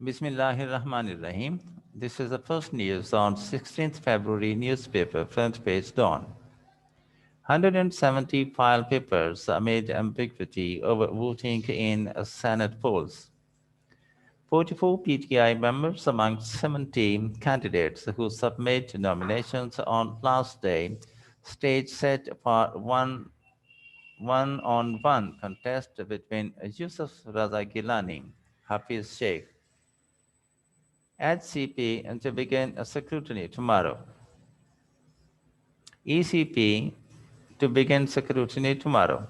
Bismillahirrahmanirrahim. This is the first news on 16th February newspaper front page dawn. 170 file papers amid ambiguity over voting in Senate polls. 44 PTI members among 70 candidates who submit nominations on last day, stage set for one-on-one contest between Yusuf Raza Gilani, Hafiz Sheikh, HCP to begin a scrutiny tomorrow. ECP to begin scrutiny tomorrow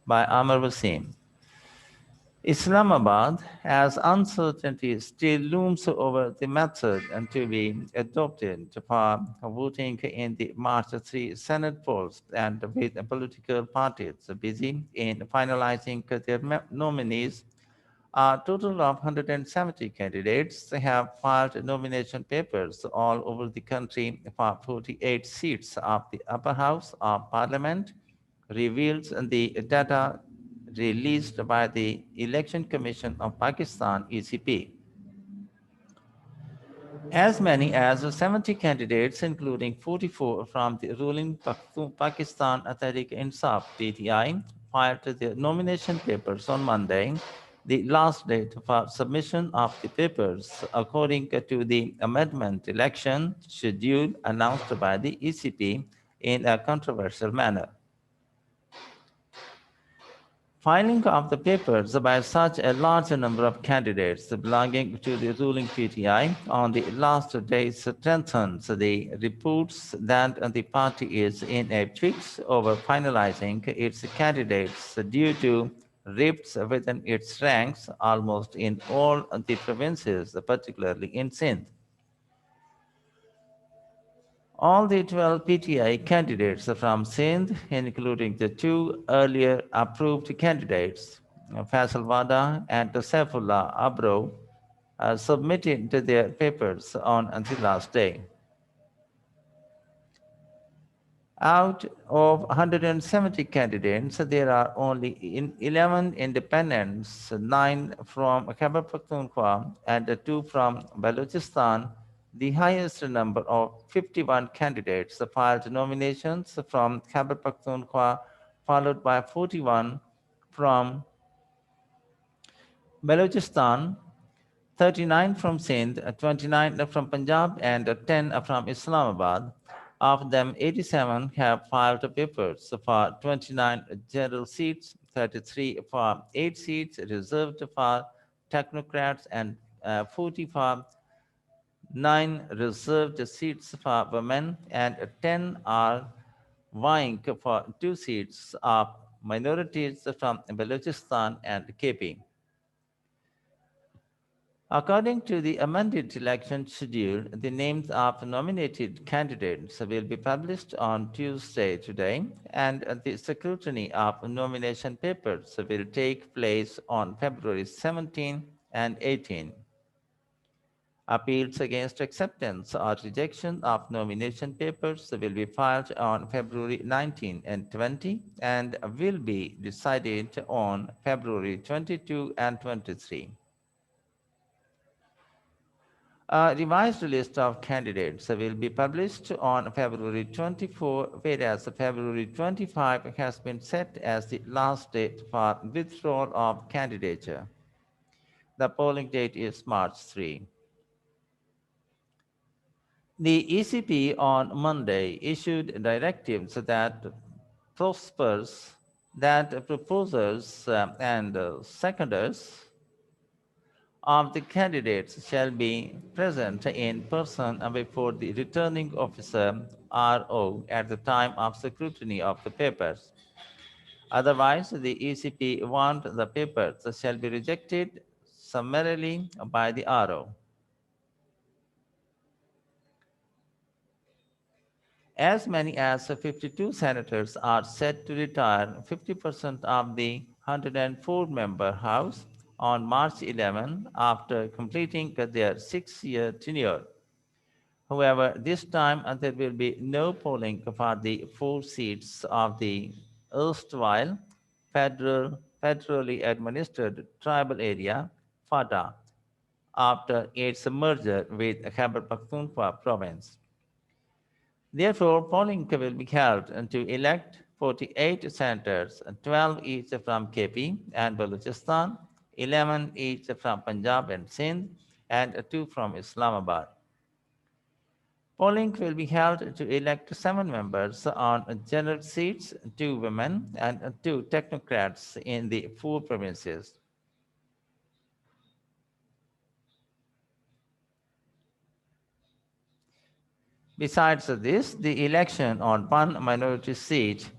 by Amar Wasim. Islamabad, as uncertainty still looms over the method and to be adopted for voting in the March 3 Senate polls, and with political parties busy in finalizing their nominees. A total of 170 candidates have filed nomination papers all over the country for 48 seats of the upper house of parliament, reveals the data released by the Election Commission of Pakistan, ECP. As many as 70 candidates, including 44 from the ruling Pakistan Tehreek Insaf (PTI), filed their nomination papers on Monday, the last date for submission of the papers, according to the amendment election schedule announced by the ECP in a controversial manner. Filing of the papers by such a large number of candidates belonging to the ruling PTI on the last day strengthens the reports that the party is in a fix over finalizing its candidates due to rifts within its ranks almost in all the provinces, particularly in Sindh. All the 12 PTI candidates from Sindh, including the two earlier approved candidates, Faisal Wada and Saifullah Abro, submitted their papers on the last day. Out of 170 candidates, there are only 11 independents, 9 from Khyber Pakhtunkhwa and 2 from Balochistan. The highest number of 51 candidates filed nominations from Khyber Pakhtunkhwa, followed by 41 from Balochistan, 39 from Sindh, 29 from Punjab, and 10 from Islamabad. Of them, 87 have filed papers for 29 general seats, 33 for 8 seats reserved for technocrats, and 40 for 9 reserved seats for women, and 10 are vying for 2 seats of minorities from Balochistan and KP. According to the amended election schedule, the names of nominated candidates will be published on Tuesday today, and the scrutiny of nomination papers will take place on February 17 and 18. Appeals against acceptance or rejection of nomination papers will be filed on February 19 and 20 and will be decided on February 22 and 23. A revised list of candidates will be published on February 24, whereas February 25 has been set as the last date for withdrawal of candidature. The polling date is March 3. The ECP on Monday issued directives that proposers and seconders of the candidates shall be present in person before the returning officer RO at the time of scrutiny of the papers. Otherwise, the ECP warned the papers shall be rejected summarily by the RO. As many as 52 senators are set to retire 50% of the 104-member House on March 11 after completing their 6-year tenure. However, this time there will be no polling for the 4 seats of the erstwhile federally administered tribal area, FATA, after its merger with Khyber Pakhtunkhwa province. Therefore, polling will be held to elect 48 senators, 12 each from KP and Balochistan, 11 each from Punjab and Sindh, and 2 from Islamabad. Polling will be held to elect 7 members on general seats, 2 women, and 2 technocrats in the 4 provinces. Besides this, the election on one minority seat,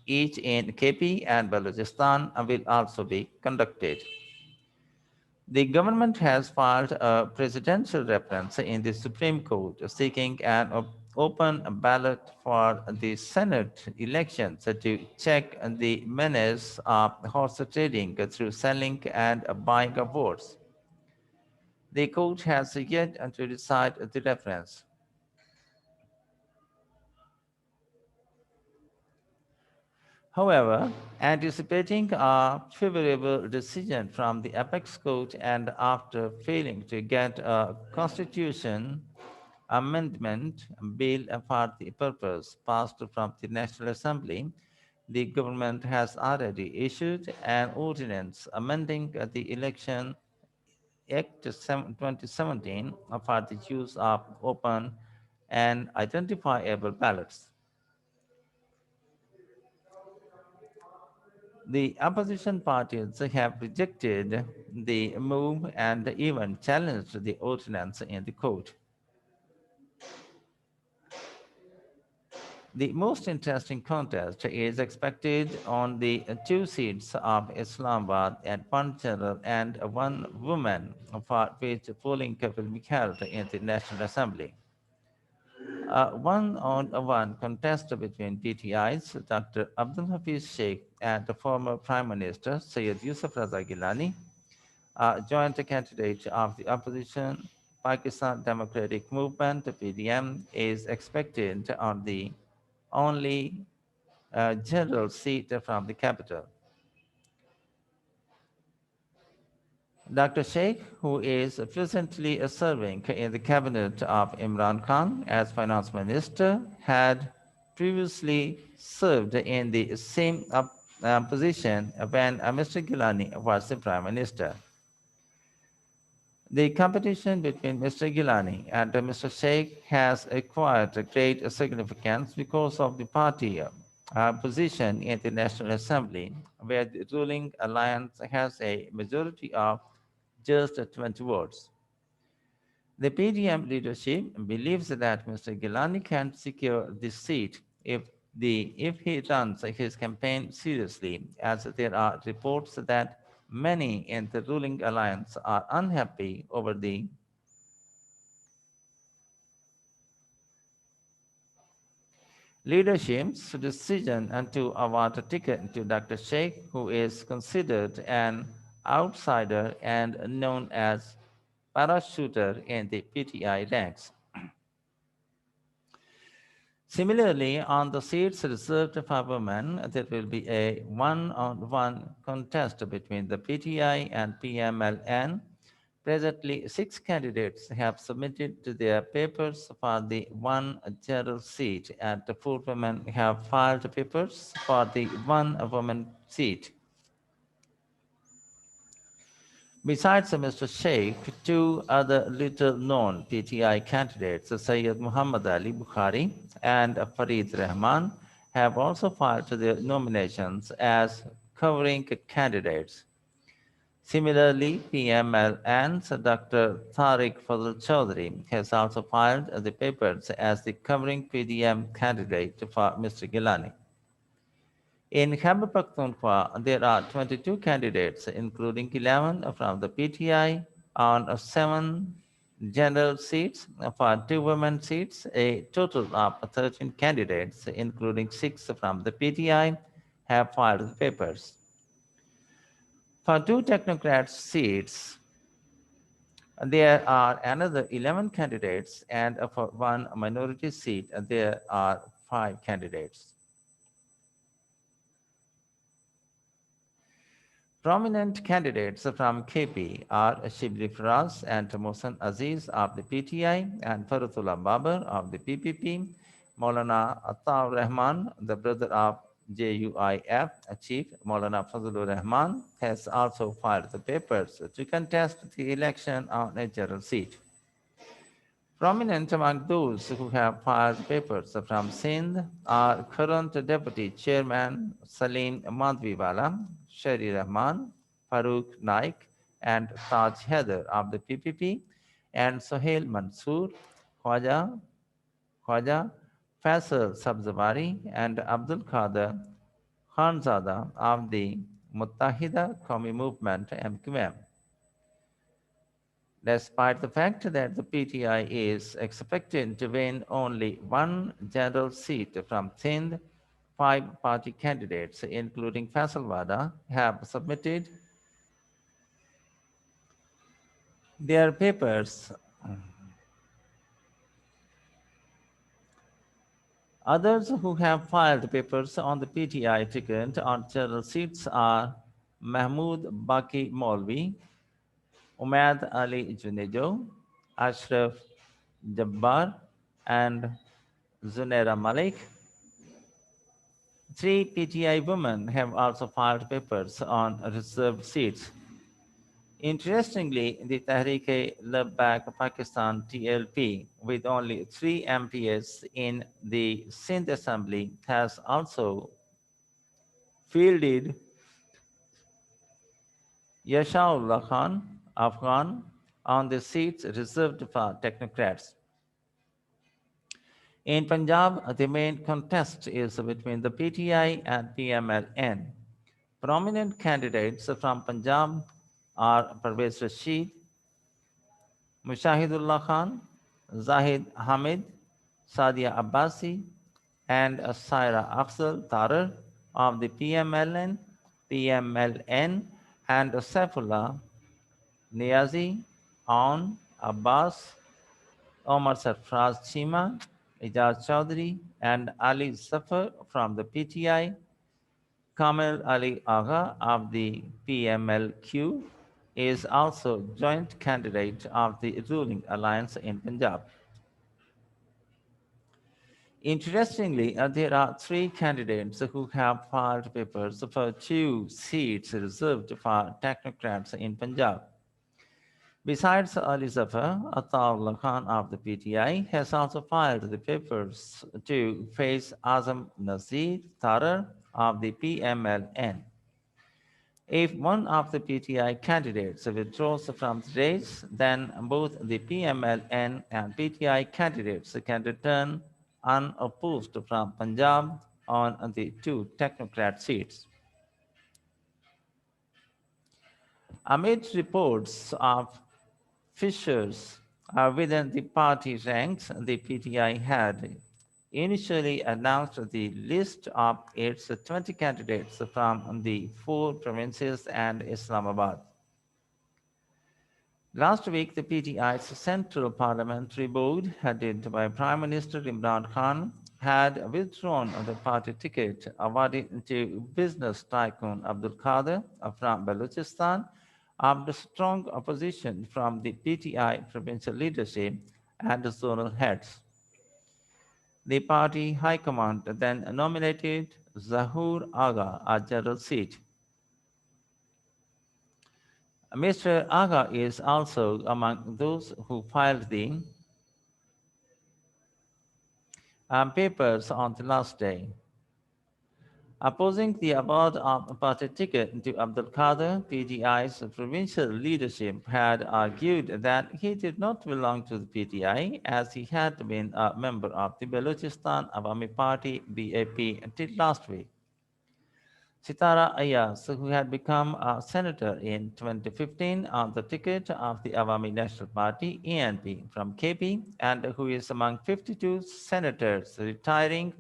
each in KP and Balochistan, will also be conducted. The government has filed a presidential reference in the Supreme Court seeking an open ballot for the Senate elections to check the menace of horse trading through selling and buying of votes. The court has yet to decide the reference. However, anticipating a favorable decision from the apex court and after failing to get a constitution amendment bill for the purpose passed from the National Assembly, the government has already issued an ordinance amending the Election Act 2017 for the use of open and identifiable ballots. The opposition parties have rejected the move and even challenged the ordinance in the court. The most interesting contest is expected on the 2 seats of Islamabad and 1 general and 1 woman, for which polling will be held in the National Assembly. A one-on-one contest between PTI's Dr. Abdul Hafiz Sheikh and the former Prime Minister Syed Yusuf Raza Gilani, a joint candidate of the opposition Pakistan Democratic Movement (PDM), is expected on the only general seat from the capital. Dr. Sheikh, who is presently serving in the cabinet of Imran Khan as finance minister, had previously served in the same position when Mr. Gilani was the prime minister. The competition between Mr. Gilani and Mr. Sheikh has acquired great significance because of the party position in the National Assembly, where the ruling alliance has a majority of just 20 votes. The PDM leadership believes that Mr. Gilani can secure this seat if he runs his campaign seriously, as there are reports that many in the ruling alliance are unhappy over the leadership's decision to award a ticket to Dr. Sheikh, who is considered an outsider and known as parachuter in the PTI ranks. Similarly, on the seats reserved for women, there will be a one-on-one contest between the PTI and PMLN. Presently, 6 candidates have submitted their papers for the one general seat, and 4 women have filed papers for the one woman seat. Besides Mr. Sheikh, 2 other little-known PTI candidates, Syed Muhammad Ali Bukhari and Farid Rahman, have also filed their nominations as covering candidates. Similarly, PMLN's Dr. Tariq Fazl Chaudhry has also filed the papers as the covering PDM candidate for Mr. Gilani. In Khyber Pakhtunkhwa, there are 22 candidates, including 11 from the PTI, on 7 general seats. For 2 women seats, a total of 13 candidates, including 6 from the PTI, have filed papers. For 2 technocrat seats, there are another 11 candidates, and for 1 minority seat, there are 5 candidates. Prominent candidates from KP are Shibli Firaz and Mohsen Aziz of the PTI and Faratullah Babar of the PPP. Maulana Attaur Rahman, the brother of JUIF chief Maulana Fazlur Rahman, has also filed the papers to contest the election on a general seat. Prominent among those who have filed papers from Sindh are current Deputy Chairman Salim Madhviwala, Shari Rahman, Farooq Naik, and Taj Haider of the PPP, and Sohail Mansoor, Khwaja Faisal Sabzawari, and Abdul Qadir Khanzada of the Muttahida Qawmi Movement MQM. Despite the fact that the PTI is expected to win only one general seat from Sindh, five party candidates, including Faisal Wada, have submitted their papers. Others who have filed papers on the PTI ticket on general seats are Mahmood Baki Maulvi, Umaid Ali Junejo, Ashraf Jabbar, and Zunaira Malik. Three PTI women have also filed papers on reserved seats. Interestingly, the Tehreek-e-Labbaik Pakistan (TLP), with only 3 MPs in the Sindh Assembly, has also fielded Yashaullah Khan Afghan on the seats reserved for technocrats. In Punjab, the main contest is between the PTI and PMLN. Prominent candidates from Punjab are Parvez Rashid, Mushahidullah Khan, Zahid Hamid, Sadia Abbasi, and Saira Afzal Tarar of the PMLN, and Saifullah Niazi, Aun Abbas, Omar Sarfraz Chima, Ijaz Chaudhry, and Ali Zafar from the PTI. Kamil Ali Agha of the PMLQ is also joint candidate of the ruling alliance in Punjab. Interestingly, there are three candidates who have filed papers for 2 seats reserved for technocrats in Punjab. Besides Ali Zafar, Ataullah Khan of the PTI has also filed the papers to face Azam Nazir Tarar of the PMLN. If one of the PTI candidates withdraws from the race, then both the PMLN and PTI candidates can return unopposed from Punjab on the 2 technocrat seats. Amid reports of fissures within the party ranks, the PTI had initially announced the list of its 20 candidates from the 4 provinces and Islamabad. Last week, the PTI's Central Parliamentary Board, headed by Prime Minister Imran Khan, had withdrawn the party ticket awarded to business tycoon Abdul Qadir from Balochistan after strong opposition from the PTI provincial leadership and zonal heads. The party high command then nominated Zahur Agha a general seat. Mr. Agha is also among those who filed the papers on the last day. Opposing the award of a party ticket to Abdul Qadir, PTI's provincial leadership had argued that he did not belong to the PTI as he had been a member of the Balochistan Awami Party BAP until last week. Sitara Ayaz, who had become a senator in 2015 on the ticket of the Awami National Party (ANP) from KP, and who is among 52 senators retiring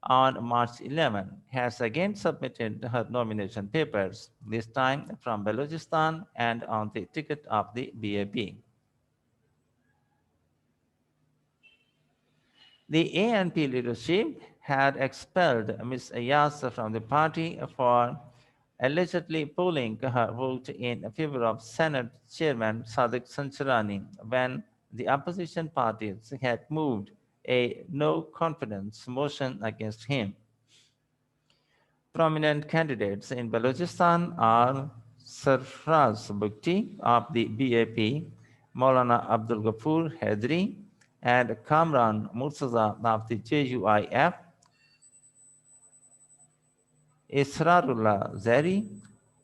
on March 11, has again submitted her nomination papers, this time from Balochistan and on the ticket of the BAP. The ANP leadership had expelled Ms. Ayaz from the party for allegedly polling her vote in favor of Senate Chairman Sadiq Sancharani when the opposition parties had moved a no confidence motion against him. Prominent candidates in Balochistan are Sarfraz Bhakti of the BAP, Maulana Abdul Ghaffur Hedri, and Kamran Murtaza of the JUIF, Israrullah Zeri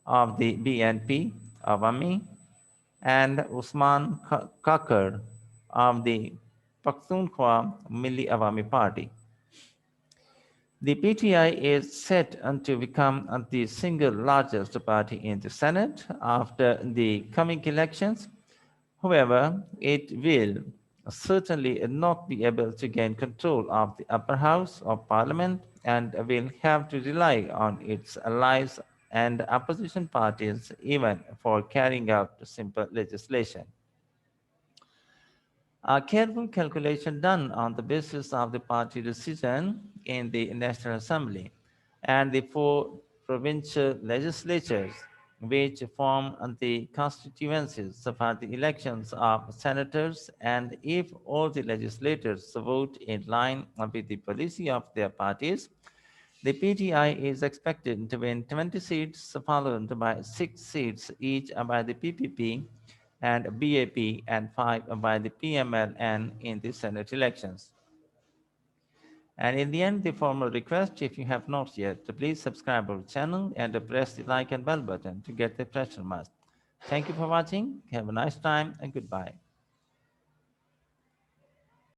of the BNP Awami, and Usman Kakar of the Pakhtunkhwa Milli Awami Party. The PTI is set to become the single largest party in the Senate after the coming elections. However, it will certainly not be able to gain control of the upper house of parliament and will have to rely on its allies and opposition parties even for carrying out simple legislation. A careful calculation done on the basis of the party decision in the National Assembly and the four provincial legislatures which form the constituencies for the elections of senators, and if all the legislators vote in line with the policy of their parties, the PTI is expected to win 20 seats, followed by 6 seats each by the PPP and BAP and 5 by the PMLN in the Senate elections. And in the end, the formal request, if you have not yet, to please subscribe our channel and press the like and bell button to get the fresh remarks. Thank you for watching. Have a nice time and goodbye.